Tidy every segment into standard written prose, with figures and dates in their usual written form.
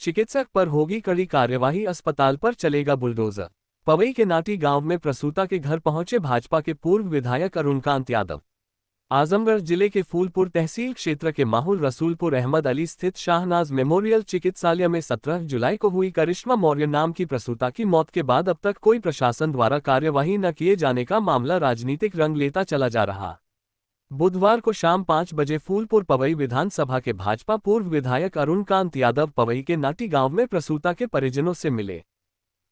चिकित्सक पर होगी कड़ी कार्यवाही, अस्पताल पर चलेगा बुलडोजर। पवई के नाटी गांव में प्रसूता के घर पहुंचे भाजपा के पूर्व विधायक अरुणकांत यादव। आजमगढ़ जिले के फूलपुर तहसील क्षेत्र के माहुल रसूलपुर अहमद अली स्थित शाहनाज मेमोरियल चिकित्सालय में 17 जुलाई को हुई करिश्मा मौर्य नाम की प्रसूता की मौत के बाद अब तक कोई प्रशासन द्वारा कार्यवाही न किए जाने का मामला राजनीतिक रंग लेता चला जा रहा। बुधवार को शाम 5 बजे फूलपुर पवई विधानसभा के भाजपा पूर्व विधायक अरुणकांत यादव पवई के नाटी गांव में प्रसूता के परिजनों से मिले।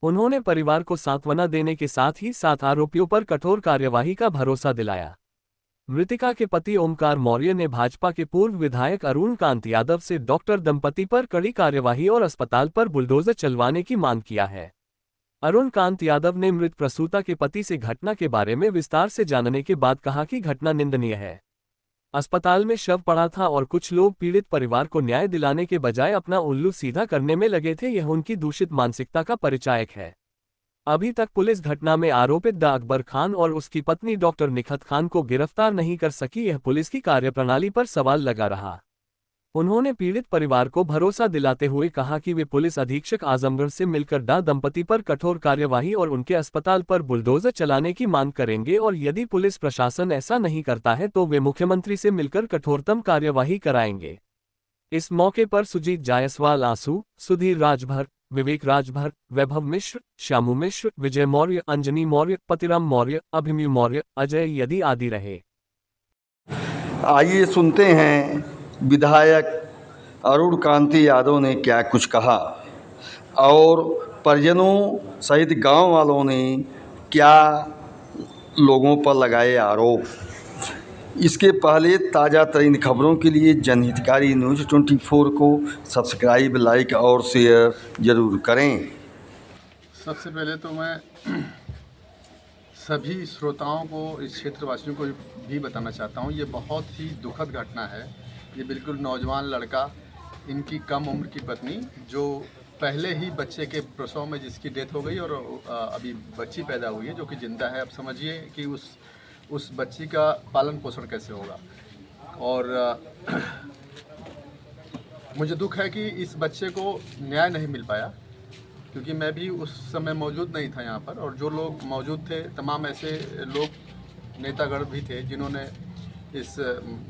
उन्होंने परिवार को सांत्वना देने के साथ ही 7 आरोपियों पर कठोर कार्यवाही का भरोसा दिलाया। मृतिका के पति ओमकार मौर्य ने भाजपा के पूर्व विधायक अरुणकांत यादव से डॉक्टर दंपति पर कड़ी कार्यवाही और अस्पताल पर बुलडोजर चलवाने की मांग किया है। अरुणकांत यादव ने मृत प्रसूता के पति से घटना के बारे में विस्तार से जानने के बाद कहा कि घटना निंदनीय है। अस्पताल में शव पड़ा था और कुछ लोग पीड़ित परिवार को न्याय दिलाने के बजाय अपना उल्लू सीधा करने में लगे थे। यह उनकी दूषित मानसिकता का परिचायक है। अभी तक पुलिस घटना में आरोपित डा अकबर खान और उसकी पत्नी डॉक्टर निखत खान को गिरफ्तार नहीं कर सकी। यह पुलिस की कार्यप्रणाली पर सवाल लगा रहा। उन्होंने पीड़ित परिवार को भरोसा दिलाते हुए कहा कि वे पुलिस अधीक्षक आजमगढ़ से मिलकर डा दंपति पर कठोर कार्यवाही और उनके अस्पताल पर बुलडोजर चलाने की मांग करेंगे और यदि पुलिस प्रशासन ऐसा नहीं करता है तो वे मुख्यमंत्री से मिलकर कठोरतम कार्यवाही कराएंगे। इस मौके पर सुजीत जायसवाल आंसू, सुधीर राजभर, विवेक राजभर, वैभव मिश्र, श्यामू मिश्र, विजय मौर्य, अंजनी मौर्य, पतिराम मौर्य, अभिमन्यु मौर्य, अजय यदि आदि रहे। आइए सुनते हैं विधायक अरुणकांत यादव ने क्या कुछ कहा और परिजनों सहित गांव वालों ने क्या लोगों पर लगाए आरोप। इसके पहले ताज़ा तरीन खबरों के लिए जनहितकारी न्यूज़ 24 को सब्सक्राइब, लाइक और शेयर ज़रूर करें। सबसे पहले तो मैं सभी श्रोताओं को, इस क्षेत्रवासियों को भी बताना चाहता हूँ, ये बहुत ही दुखद घटना है। ये बिल्कुल नौजवान लड़का, इनकी कम उम्र की पत्नी, जो पहले ही बच्चे के प्रसव में जिसकी डेथ हो गई और अभी बच्ची पैदा हुई है जो कि जिंदा है। अब समझिए कि उस बच्ची का पालन पोषण कैसे होगा। और मुझे दुख है कि इस बच्चे को न्याय नहीं मिल पाया, क्योंकि मैं भी उस समय मौजूद नहीं था यहाँ पर। और जो लोग मौजूद थे तमाम ऐसे लोग, नेतागण भी थे जिन्होंने इस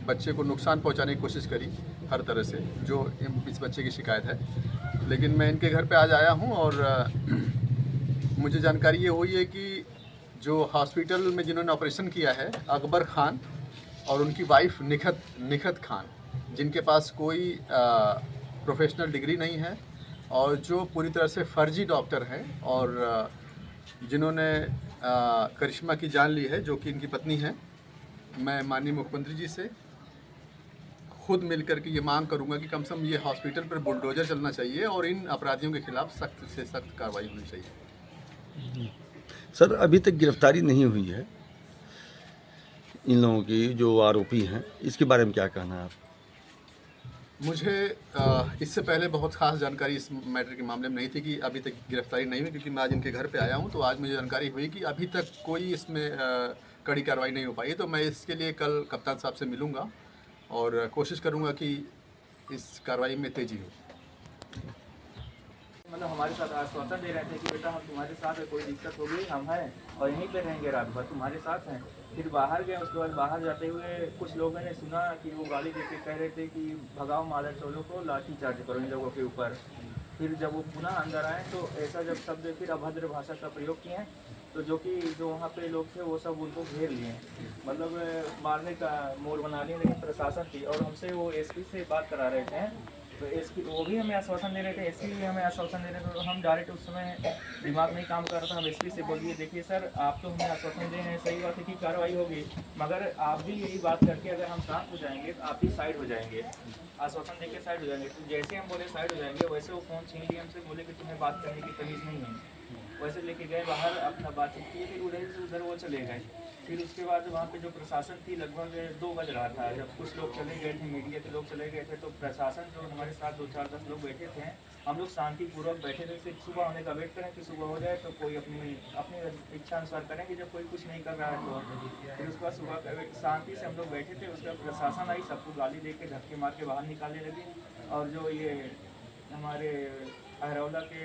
बच्चे को नुकसान पहुँचाने की कोशिश करी हर तरह से, जो इस बच्चे की शिकायत है। लेकिन मैं इनके घर पे आज आया हूँ और मुझे जानकारी ये हुई है कि जो हॉस्पिटल में जिन्होंने ऑपरेशन किया है, अकबर खान और उनकी वाइफ निखत खान, जिनके पास कोई प्रोफेशनल डिग्री नहीं है और जो पूरी तरह से फर्जी डॉक्टर हैं और जिन्होंने करिश्मा की जान ली है, जो कि इनकी पत्नी है। मैं माननीय मुख्यमंत्री जी से खुद मिलकर के ये मांग करूंगा कि कम से कम ये हॉस्पिटल पर बुलडोजर चलना चाहिए और इन अपराधियों के खिलाफ सख्त से सख्त कार्रवाई होनी चाहिए। सर, अभी तक गिरफ्तारी नहीं हुई है इन लोगों की जो आरोपी हैं, इसके बारे में क्या कहना है आप? मुझे इससे पहले बहुत खास जानकारी इस मैटर के मामले में नहीं थी कि अभी तक गिरफ्तारी नहीं हुई, क्योंकि मैं आज इनके घर पे आया हूं तो आज मुझे जानकारी हुई कि अभी तक कोई इसमें कड़ी कार्रवाई नहीं हो पाई। तो मैं इसके लिए कल कप्तान साहब से मिलूंगा और कोशिश करूंगा कि इस कार्रवाई में तेज़ी हो। मतलब हमारे साथ आश्वासन दे रहे थे कि बेटा हम तुम्हारे साथ है, कोई दिक्कत हो गई हम हैं और यहीं पे रहेंगे, रात भर तुम्हारे साथ हैं। फिर बाहर गए, उसके बाद बाहर जाते हुए कुछ लोगों ने सुना कि वो गाली देके कह रहे थे कि भगाओ मादर चोलों को, लाठी चार्ज करो इन लोगों के ऊपर। फिर जब वो पुनः अंदर आए तो ऐसा जब शब्द फिर अभद्र भाषा का प्रयोग किए, तो जो वहाँ पे लोग थे वो सब उनको घेर लिए, मतलब मारने का मोड़ बना लिए। लेकिन प्रशासन थी और हमसे वो एसपी से बात करा रहे थे, तो एसपी वो भी हमें आश्वासन दे रहे थे, एसपी भी हमें आश्वासन दे रहे थे। तो हम डायरेक्ट उस समय दिमाग नहीं काम कर रहा था, हम एसपी से बोलिए देखिए सर, आप तो हमें आश्वासन दे रहे हैं, सही बात है कि कार्रवाई होगी, मगर आप भी यही बात करके अगर हम शांत हो जाएंगे तो आप भी साइड हो जाएंगे, आश्वासन देके साइड हो जाएंगे। तो जैसे हम बोले साइड हो जाएंगे, वैसे वो फ़ोन छीन लिए हमसे, बोले कि तुम्हें बात करने की तमीज़ नहीं है। वैसे लेके गए बाहर, अपना बातचीत किए, फिर उधर से उधर वो चले गए। फिर उसके बाद वहाँ पे जो प्रशासन थी, लगभग 2 बज रहा था जब कुछ लोग चले गए थे, मीडिया के लोग चले गए थे, तो प्रशासन जो हमारे साथ 2, 4, 10 लोग बैठे थे, हम लोग शांतिपूर्वक बैठे थे। फिर सुबह होने का वेट करें कि सुबह हो जाए तो कोई अपनी इच्छा अनुसार करें, कि जब कोई कुछ नहीं कर रहा है तो फिर उसके बाद सुबह का वेट शांति से हम लोग बैठे थे। उसके बाद प्रशासन आई, सबको गाली दे के धक्के मार के बाहर निकालने लगी। और जो ये हमारे अहरौला के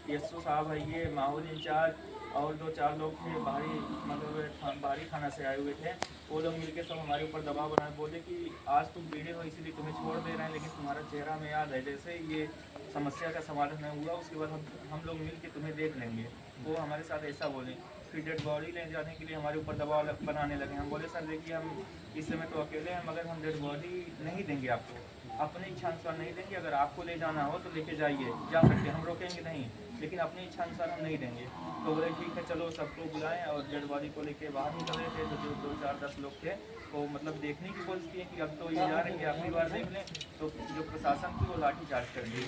एसओ साहब है, ये माहौल इंचार्ज और 2-4 लोग थे बाहरी, मतलब बाहरी थाना से आए हुए थे। वो लोग मिलके सब हमारे ऊपर दबाव बनाए, बोले कि आज तुम बीड़े हो इसीलिए तुम्हें छोड़ दे रहे हैं, लेकिन तुम्हारा चेहरा हमें याद है, जैसे ये समस्या का समाधान नहीं हुआ उसके बाद हम लोग मिल के तुम्हें देख लेंगे। वो हमारे साथ ऐसा बोले। फिर डेड बॉडी ले जाने के लिए हमारे ऊपर दबाव बनाने लगे। हम बोले सर देखिए हम इस समय तो अकेले हैं, मगर हम डेड बॉडी नहीं देंगे आपको, अपनी इच्छा अनुसार नहीं देंगे। अगर आपको ले जाना हो तो लेके जाइए, जा सकते, हम रोकेंगे नहीं, लेकिन अपनी इच्छा अनुसार हम नहीं देंगे। तो बोले ठीक है चलो सबको बुलाएं, और डेड बॉडी को लेके बाहर निकल रहे थे। तो जो 2-4-10 लोग थे वो मतलब देखने की कोशिश किए कि अब तो ये जा रहे हैं, आखिरी बार देख लें। तो जो प्रशासन थी वो लाठी चार्ज कर दी।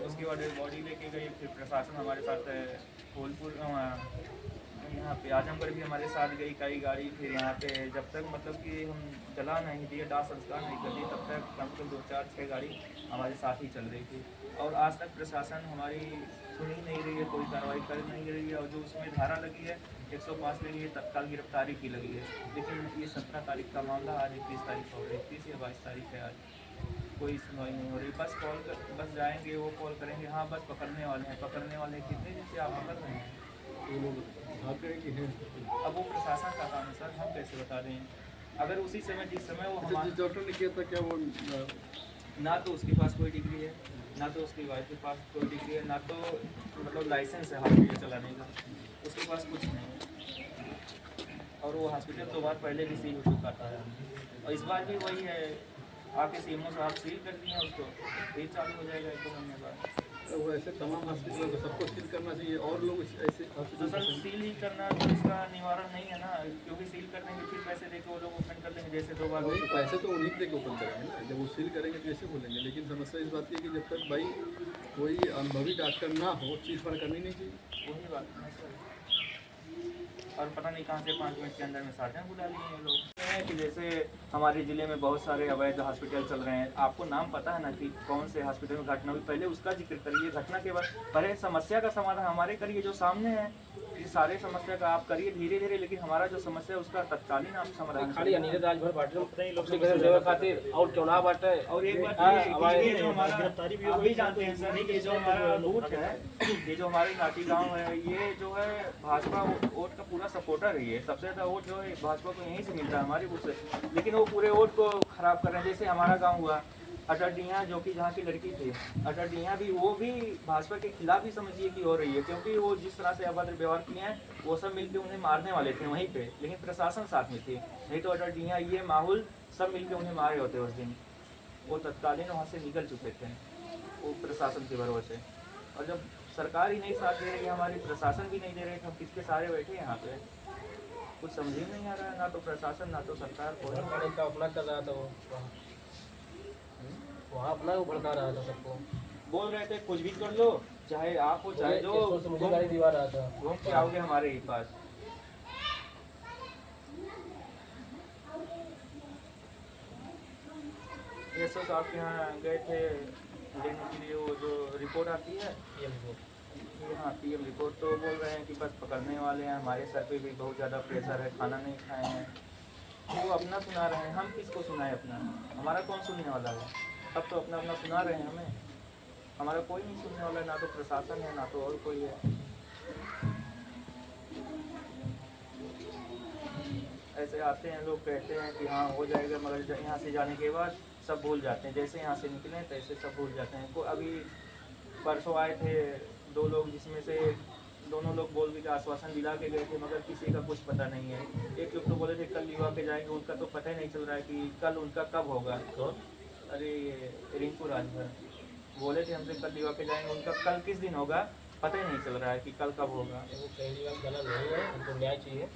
उसके बाद डेड बॉडी लेके गई। फिर प्रशासन हमारे साथ फूलपुर यहाँ पे आजमगढ़ भी हमारे साथ गई कई गाड़ी। फिर यहाँ पे जब तक मतलब कि हम जला नहीं दिए, दाह संस्कार नहीं कर दिए, तब तक कम से कम 2-4-6 गाड़ी हमारे साथ ही चल रही थी। और आज तक प्रशासन हमारी सुन ही नहीं रही है, कोई कार्रवाई कर नहीं रही है। और जो उसमें धारा लगी है 105 लगी है, तत्काल गिरफ्तारी की लगी है। लेकिन ये 17 तारीख का मामला, आज 21 तारीख हो रही, 21 या 22 तारीख है आज, कोई सुनवाई नहीं हो रही। बस जाएंगे, वो कॉल करेंगे, हाँ बस पकड़ने वाले हैं, पकड़ने वाले हैं, कितने दिन से आप पकड़ रहे हैं? अब वो प्रशासन का काम है सर, हम कैसे बता दें? अगर उसी समय जिस समय वो हमारे डॉक्टर ने किया था क्या वो ना तो उसके पास कोई डिग्री है, ना तो उसकी वाइफ के पास कोई डिग्री है, ना तो मतलब लाइसेंस है हॉस्पिटल चलाने का, उसके पास कुछ नहीं है। और वो हॉस्पिटल 2 बार पहले भी सील हो चुका था, और इस बार भी वही है, आके सीएमओ साहब सील कर दिए हैं उसको, फिर चालू हो जाएगा 1-2 महीने बाद। वो ऐसे तमाम हॉस्पिटलों को सबको सील करना चाहिए, और लोग ऐसे तो सर सील ही करना तो इसका निवारण नहीं है ना, क्योंकि सील करने के फिर पैसे देके वो लोग ओपन कर देंगे, जैसे 2 बार वही पैसे तो उन्हीं देके ओपन करेंगे ना, जब वो सील करेंगे तो ऐसे बोलेंगे। लेकिन समस्या इस बात की है कि जब तक भाई कोई अनुभवी डॉक्टर ना हो, चीज़ पर करनी नहीं चाहिए। वही बात है ना सर। और पता नहीं कहाँ से 5 मिनट के अंदर में साधन बुला लिए हैं लोग। कि जैसे हमारे ज़िले में बहुत सारे अवैध हॉस्पिटल चल रहे हैं, आपको नाम पता है ना कि कौन से हॉस्पिटल में घटना हुई, पहले उसका जिक्र करिए, घटना के बाद पहले समस्या का समाधान हमारे करिए, जो सामने है ये सारे समस्या का आप करिए धीरे धीरे, लेकिन हमारा जो समस्या है उसका तत्कालीन आप समाधान खाली अनिल राजभर बाटे सेवा खातिर और चुनाव बाटे। और एक बात ये जो हमारा आप भी जानते हैं सर, ये जो हमारा बूथ है, ये जो हमारे नाटी गांव है, ये जो है भाजपा वोट का पूरा सपोर्टर है। ये सबसे ज़्यादा वोट जो है भाजपा को यहीं से मिलता है हमारे बूथ से, लेकिन वो पूरे वोट को खराब कर रहे हैं। जैसे हमारा गाँव हुआ अटडियाँ, जो कि जहाँ की लड़की थी अटडियाँ, भी वो भी भाजपा के खिलाफ ही समझिए कि हो रही है, क्योंकि वो जिस तरह से अभद्र व्यवहार किए हैं वो सब मिलकर उन्हें मारने वाले थे वहीं पे, लेकिन प्रशासन साथ में थी। नहीं तो अटडियाँ ये माहौल सब मिलकर उन्हें मारे होते उस दिन, वो तत्कालीन वहाँ से निकल चुके थे वो प्रशासन के भरोसे। और जब सरकार ही नहीं साथ दे रही है हमारी, प्रशासन भी नहीं दे रहे, हम किसके सारे बैठे यहाँ पे, कुछ समझ ही नहीं आ रहा है, ना तो प्रशासन ना तो सरकार कोई। का अपना कर रहा था वो, वहाँ अपना वो भड़का रहा था सबको, बोल रहे थे कुछ भी कर लो, चाहे आप हो चाहे जो, से मुझे गाड़ी दिवा रहा था। घूम के आओगे हमारे ही पास। एसओ साहब के यहाँ गए थे लेने के लिए, वो जो रिपोर्ट आती है हाँ पीएम रिपोर्ट, तो बोल रहे हैं कि बस पकड़ने वाले हैं, हमारे सर पे भी बहुत ज़्यादा प्रेशर है, खाना नहीं खाए हैं। वो अपना सुना रहे हैं, हम किसको सुनाए अपना, हमारा कौन सुनने वाला है? अब तो अपना अपना सुना रहे हैं हमें, हमारा कोई नहीं सुनने वाला है, ना तो प्रशासन है ना तो और कोई है। ऐसे आते हैं लोग, कहते हैं कि हाँ हो जाएगा, मगर यहाँ से जाने के बाद सब भूल जाते हैं, जैसे यहाँ से निकले तैसे सब भूल जाते हैं। को अभी परसों आए थे 2 लोग, जिसमें से दोनों लोग बोल के आश्वासन दिला के गए थे, मगर किसी का कुछ पता नहीं है। एक लोग तो बोले थे कल लिवा के जाएंगे, उनका तो पता ही नहीं चल रहा है कि कल उनका कब होगा। अरे रिंकू राजभर बोले थे हमसे कल लिवा के जाएंगे, उनका कल किस दिन होगा पता ही नहीं चल रहा है कि कल कब होगा। गलत नहीं है, हमको न्याय चाहिए,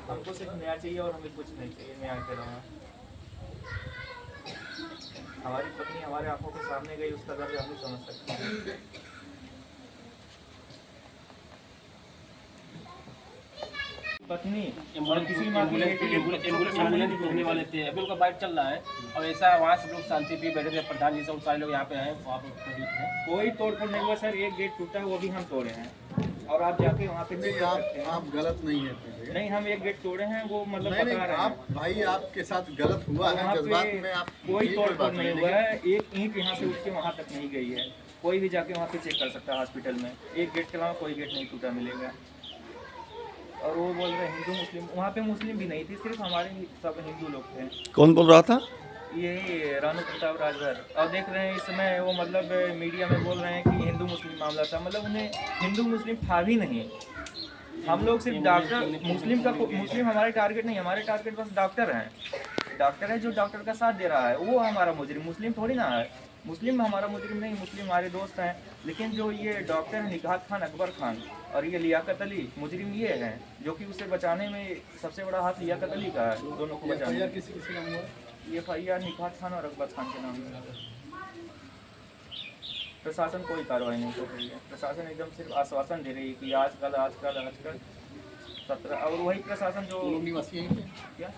हमको सिर्फ न्याय चाहिए और हमें कुछ नहीं चाहिए न्याय के अलावा। हमारी पत्नी हमारे आंखों के सामने गई, उसका दर्द हम समझ सकते हैं। पत्नी और किसी एम्बुलेंस घूमने वाले थे, अभी उनका बाइक चल रहा है, और ऐसा वहाँ से लोग शांति पे बैठे थे, प्रधान जी सब सारे लोग यहाँ पे आए, वहाँ पे कोई तोड़ फोड़ नहीं हुआ सर, एक गेट टूटा है वो भी हम तोड़े हैं, और आप जाके वहाँ पे चेक नहीं, कर सकते हैं। आप गलत नहीं है पीछे। नहीं, हम एक गेट तोड़े हैं, वो मतलब नहीं बता नहीं, रहे आप हैं। भाई आपके साथ गलत हुआ है, वहाँ जज्बात पे में आप कोई ये तोड़ बात फोड़ नहीं नहीं, हुआ है, एक ईंट यहाँ से उठ के वहाँ तक नहीं गई है। कोई भी जाके वहाँ पे चेक कर सकता है हॉस्पिटल में, एक गेट के अलावा कोई गेट नहीं टूटा मिलेगा। और वो बोल रहे हिंदू मुस्लिम, वहाँ पे मुस्लिम भी नहीं थी, सिर्फ हमारे ही सब हिंदू लोग थे। कौन बोल रहा था? यही रानू प्रताप राजभर। और देख रहे हैं इस समय वो मतलब मीडिया में बोल रहे हैं कि हिंदू मुस्लिम मामला था, मतलब उन्हें हिंदू मुस्लिम था भी नहीं। हम लोग सिर्फ डॉक्टर, मुस्लिम हमारे टारगेट नहीं, हमारे टारगेट बस डॉक्टर हैं। डॉक्टर है जो डॉक्टर का साथ दे रहा है, वो हमारा मुजरिम, मुस्लिम थोड़ी ना है। मुस्लिम हमारा मुजरिम नहीं, मुस्लिम हमारे दोस्त हैं। लेकिन जो ये डॉक्टर हैं निगाहत खान, अकबर खान और ये लियाकत अली, मुजरिम ये हैं जो कि उसे बचाने में सबसे बड़ा हाथ लियाकत अली का है, दोनों को बचाने में। किसी किसी नाम हुआ? ये FIR निगाहत खान और अकबर खान के नाम है। प्रशासन कोई कार्रवाई नहीं कर रही है, प्रशासन एकदम सिर्फ आश्वासन दे रही है कि आजकल 17, और वही प्रशासन जो निवासी यहीं पे? क्या